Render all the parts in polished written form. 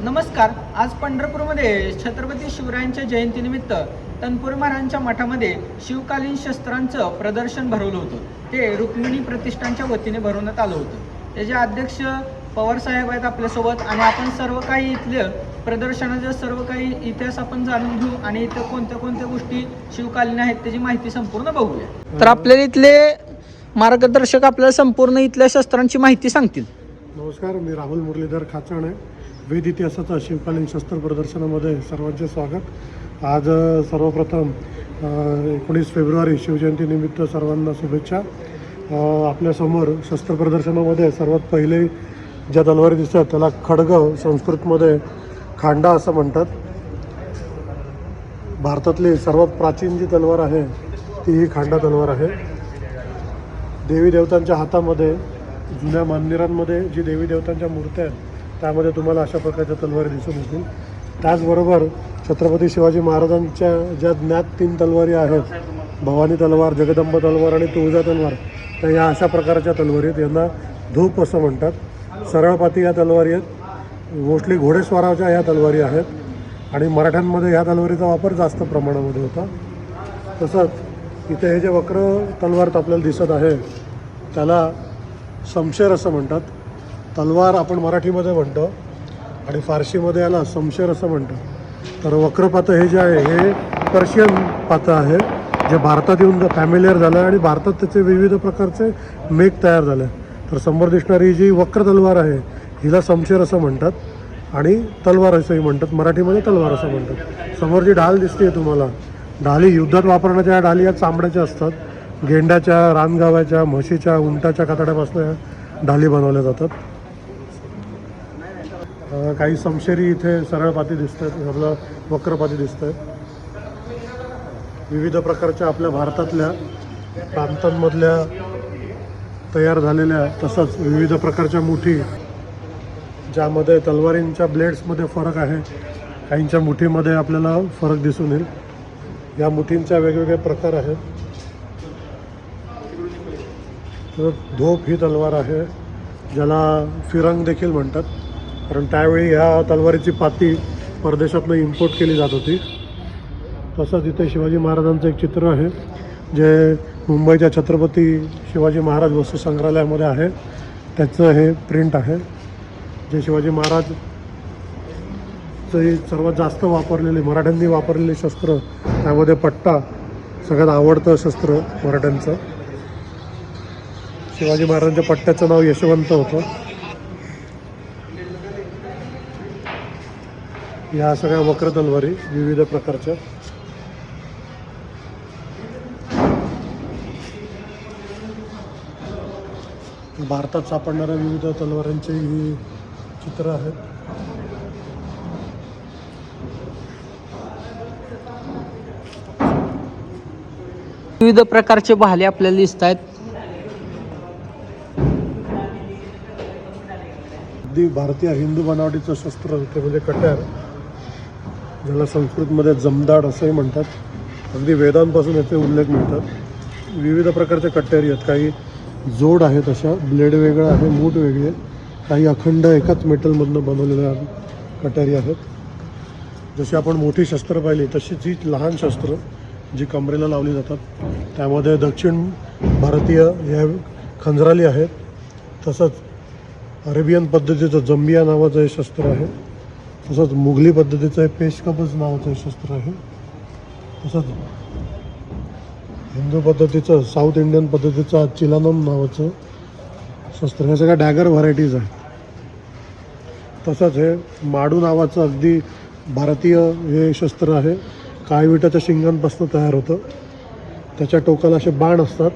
नमस्कार. आज पंढरपूरमध्ये छत्रपती शिवरायांच्या जयंतीनिमित्त तनपुरे महाराजांच्या मठामध्ये शिवकालीन शस्त्रांचं प्रदर्शन भरवलं होतं. ते रुक्मिणी प्रतिष्ठानच्या वतीने भरवण्यात आलं होतं. त्याचे अध्यक्ष पवार साहेब आहेत आपल्यासोबत आणि आपण सर्व काही इथलं प्रदर्शनाचं सर्व काही इतिहास आपण जाणून घेऊ आणि इथं कोणत्या कोणत्या गोष्टी शिवकालीन आहेत त्याची माहिती संपूर्ण बघूया. तर आपल्याला इथले मार्गदर्शक आपल्याला संपूर्ण इथल्या शस्त्रांची माहिती सांगतील. नमस्कार, मी राहुल मुरलीधर खाचाणे. वेद इतिहासाचा शिवकालीन शस्त्र प्रदर्शनामध्ये सर्वांचे स्वागत. आज सर्वप्रथम 19 फेब्रुवारी शिवजयंतीनिमित्त सर्वांना शुभेच्छा. आपल्यासमोर शस्त्र प्रदर्शनामध्ये सर्वात पहिले ज्या तलवारी दिसतात त्याला खड्ग, संस्कृतमध्ये खांडा असं म्हणतात. भारतातली सर्वात प्राचीन जी तलवार आहे ती ही खांडा तलवार आहे. देवी देवतांच्या हातामध्ये, जुन्या मंदिरांमध्ये जी देवी देवतांच्या मूर्त्या आहेत त्यामध्ये तुम्हाला अशा प्रकारच्या तलवारी दिसून येतील. त्याचबरोबर छत्रपती शिवाजी महाराजांच्या ज्या ज्ञात 3 तलवारी आहेत, भवानी तलवार, जगदंब तलवार आणि तुळजा तलवार, तर या अशा प्रकारच्या तलवारी आहेत. यांना धूप असं म्हणतात. सरळपाती या तलवारी आहेत. मोस्टली घोडेस्वाराच्या ह्या तलवारी आहेत आणि मराठ्यांमध्ये ह्या तलवारीचा वापर जास्त प्रमाणामध्ये होता. तसंच इथे हे जे वक्र तलवार आपल्याला दिसत आहे त्याला शमशेर असं म्हणतात. तलवार आपण मराठीमध्ये म्हणतो आणि फारशीमध्ये याला शमशेर असं म्हणतात. तर वक्रपातं हे जे आहे हे पर्शियन पातं आहे, जे भारतात येऊन फॅमिलियर झालं आणि भारतात त्याचे विविध प्रकारचे मेक तयार झाले. तर समोर दिसणारी जी वक्र तलवार आहे हिला शमशेर असं म्हणतात आणि तलवार असंही म्हणतात. मराठीमध्ये तलवार असं म्हणतात. समोर जी ढाल दिसते तुम्हाला, ढाली युद्धात वापरण्याच्या ढाली या चांबड्याच्या असतात. गेंड्याच्या, रानगाव्याच्या, म्हशीच्या, उंटाच्या कातड्यापासून या ढाली बनवल्या जातात. काही शमशेरी इथे सरळपाती दिसत आहेत, आपलं वक्रपाती दिसत आहेत. विविध प्रकारच्या आपल्या भारतातल्या प्रांतांमधल्या तयार झालेल्या, तसंच विविध प्रकारच्या मुठी, ज्यामध्ये तलवारींच्या ब्लेड्समध्ये फरक आहे. काहींच्या मुठीमध्ये आपल्याला फरक दिसून येईल. या मुठींच्या वेगवेगळे प्रकार आहेत. धोप ही तलवार आहे, ज्याला फिरंग देखील म्हणतात, कारण त्यावेळी ह्या तलवारीची पाती परदेशातून इम्पोर्ट केली जात होती. तसंच इथे शिवाजी महाराजांचं एक चित्र आहे जे मुंबईच्या छत्रपती शिवाजी महाराज वस्तू संग्रहालयामध्ये आहे. त्याचं हे प्रिंट आहे, जे शिवाजी महाराज सर्वात जास्त वापरलेले, मराठ्यांनी वापरलेले शस्त्र, त्यामध्ये पट्टा सगळ्यात आवडतं शस्त्र मराठ्यांचं. शिवाजी महाराजांच्या पट्ट्याचं नाव यशवंत होतं. या सगळ्या वक्र तलवारी विविध प्रकारच्या. भारतात सापडणाऱ्या विविध तलवारांची ही चित्र आहेत. विविध प्रकारचे भाले आपल्याला दिसत आहेत. अगदी भारतीय हिंदू बनावटीचं शस्त्र ते म्हणजे कट्यार, ज्याला संस्कृतमध्ये जमदाड असंही म्हणतात. अगदी वेदांपासून याचे उल्लेख मिळतात. विविध प्रकारच्या कट्यारी आहेत. काही जोड आहेत, अशा ब्लेड वेगळा आहे, मूठ वेगळी आहे. काही अखंड एकाच मेटलमधनं बनवलेल्या कट्यारी आहेत. जशी आपण मोठी शस्त्र पाहिली तशीच ही लहान शस्त्र जी कमरेला लावली जातात. त्यामध्ये दक्षिण भारतीय ह्या खंजराली आहेत. तसंच अरेबियन पद्धतीचं जंबिया नावाचं हे शस्त्र आहे. तसंच मुघली पद्धतीचं हे पेशकबज नावाचं हे शस्त्र आहे. तसंच हिंदू पद्धतीचं, साऊथ इंडियन पद्धतीचं चिलानम नावाचं शस्त्र. हे सगळ्या डॅगर व्हरायटीज आहेत. तसंच हे माडू नावाचं अगदी भारतीय हे शस्त्र आहे. काळविटाच्या शिंगांपासून तयार होतं. त्याच्या टोकाला असे बाण असतात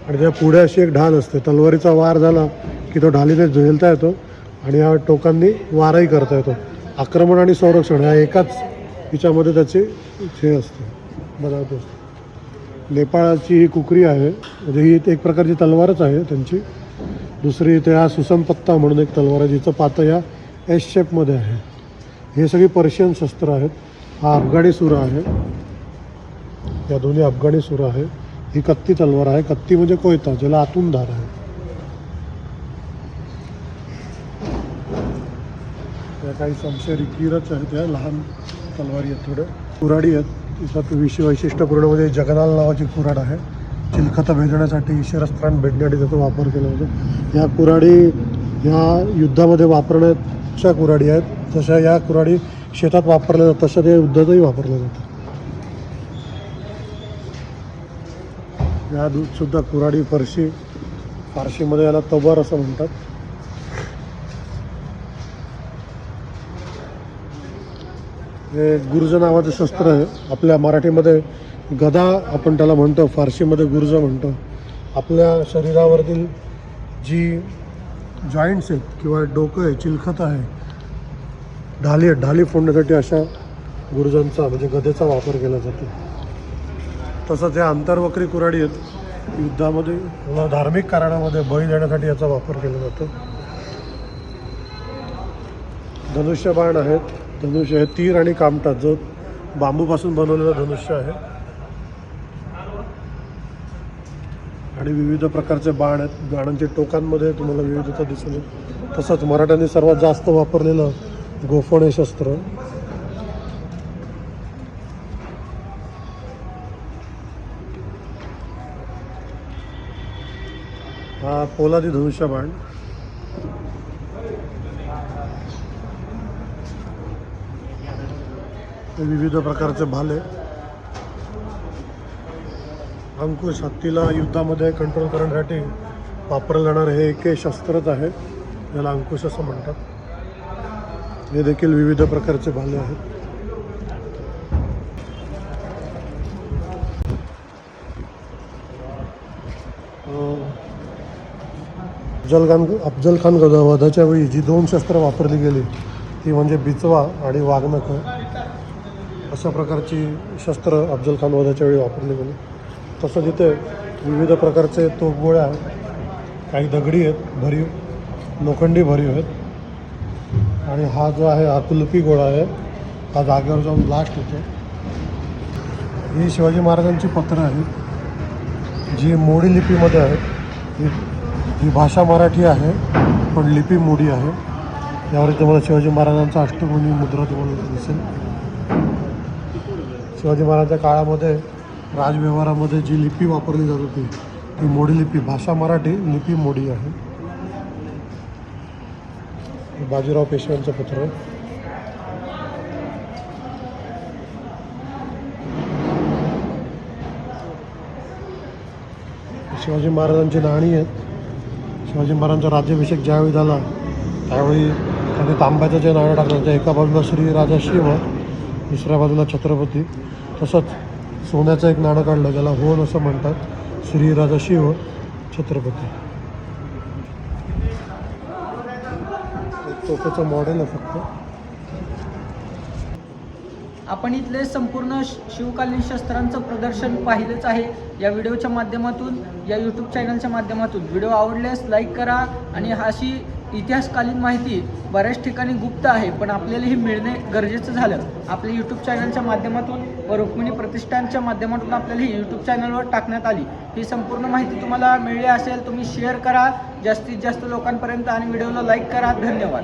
आणि त्या पुढे अशी एक ढाल असते. तलवारीचा वार झाला की तो ढालीने झेलता येतो आणि या टोकांनी वारही करता येतो. आक्रमण आणि संरक्षण ह्या एकाच हिच्यामध्ये त्याचे हे असते, बनावट असते. नेपाळची ही कुकरी आहे, म्हणजे ही एक प्रकारची तलवारच आहे त्यांची. दुसरी इथे हा सुसन पत्ता म्हणून एक तलवार आहे, जिचं पातं या एस शेपमध्ये आहे. हे सगळी पर्शियन शस्त्र आहेत. हा अफगाणी सुरा आहे. या दोन्ही अफगाणी सुरा आहे. ही कत्ती तलवार आहे. कत्ती म्हणजे कोयता, ज्याला आतून धार आहे. या काही शमशेरी किरच आहेत, या लहान तलवारी आहेत, थोड्या कुऱ्हाडी आहेत. त्याच्यात वैशिष्ट्यपूर्ण म्हणजे जगनाल नावाची कुऱ्हाड आहे. चिलखतं भेदण्यासाठी, शिरस्त्राण भेदण्यासाठी त्याचा वापर केला जातो. या कुऱ्हाडी ह्या युद्धामध्ये वापरण्याच्या कुऱ्हाडी आहेत. जशा या कुऱ्हाडी शेतात वापरल्या जातात तशा त्या युद्धातही वापरल्या जातात. या सुद्धा कुऱ्हाडी फारशीमध्ये याला तबर असं म्हणतात. हे गुर्ज नावाचं शस्त्र आहे. आपल्या मराठीमध्ये गदा आपण त्याला म्हणतो, फारशीमध्ये गुर्ज म्हणतो. आपल्या शरीरावरील जी जॉईंट्स आहेत किंवा डोकं आहे, चिलखत आहे, ढाली फोडण्यासाठी अशा गुर्जांचा म्हणजे गदेचा वापर केला जातो. तसंच या अंतर्वक्री कुऱ्हाडी आहेत. युद्धामध्ये किंवा धार्मिक कारणामध्ये बळी देण्यासाठी याचा वापर केला जातो. धनुष्यबाण आहेत. धनुष्य हे तीर आणि कामटा, जो बांबूपासून बनवलेला धनुष्य आहे. आणि विविध प्रकारचे बाण आहेत. बाणांच्या टोकांमध्ये तुम्हाला विविधता दिसून येईल. तसंच मराठ्यांनी सर्वात जास्त वापरलेलं गोफण हे शस्त्र. हा पोलादी धनुष्यबाण. विविध प्रकारचे भाले. अंकुश, हत्तीला युद्धामध्ये कंट्रोल करण्यासाठी वापरलं जाणारं हे एक शस्त्रच आहे, याला अंकुश असं म्हणतात. हे देखील विविध प्रकारचे भाले आहेत. अफजल खान वधाच्या वेळी जी 2 शस्त्र वापरली गेली ती म्हणजे बिचवा आणि वाघनखं. अशा प्रकारची शस्त्र अफजल खान वधाच्या वेळी वापरली गेली. तसंच इथे विविध प्रकारचे तोफगोळ्या आहेत. काही दगडी आहेत, भरीव लोखंडी भरीव आहेत. आणि हा जो आहे हा कुल्फी गोळा आहे. हा जागेवर जाऊन ब्लास्ट होतो. ही शिवाजी महाराजांची पत्रं आहेत, जी मोडी लिपीमध्ये आहेत. ही भाषा मराठी आहे पण लिपी मोडी आहे. यावर तुम्हाला शिवाजी महाराजांचा अष्टकोनी मुद्रा तुम्हाला दिसेल. शिवाजी महाराजांच्या काळामध्ये राजव्यवहारामध्ये जी लिपी वापरली जात होती ती मोडी लिपी, भाषा मराठी, लिपी मोडी आहे. बाजीराव पेशव्यांचं पत्र आहे. शिवाजी महाराजांची नाणी आहेत. शिवाजी महाराजांचा राज्याभिषेक ज्यावेळी झाला त्यावेळी त्यांनी तांब्याचं जे नाणं टाकलं, त्या एका बाजूला श्रीराजा शिव, दुसऱ्या बाजूला छत्रपती. तसंच सोन्याचं एक नाणं काढलं, ज्याला होन असं म्हणतात, श्रीराजा शिव छत्रपती. तोफेचं मॉडेल आहे फक्त. आपण इथले संपूर्ण शिवकालीन शस्त्रांचं प्रदर्शन पाहिलंच आहे या व्हिडिओच्या माध्यमातून, या यूट्यूब चॅनलच्या माध्यमातून. व्हिडिओ आवडल्यास लाईक करा. आणि अशी इतिहासकालीन माहिती बऱ्याच ठिकाणी गुप्त आहे, पण आपल्याला ही मिळणे गरजेचं झालं. आपल्या यूट्यूब चॅनलच्या माध्यमातून व रुक्मिणी प्रतिष्ठानच्या माध्यमातून आपल्याला ही यूट्यूब चॅनलवर टाकण्यात आली. ही संपूर्ण माहिती तुम्हाला मिळाली असेल, तुम्ही शेअर करा जास्तीत जास्त लोकांपर्यंत आणि व्हिडिओला लाईक करा. धन्यवाद.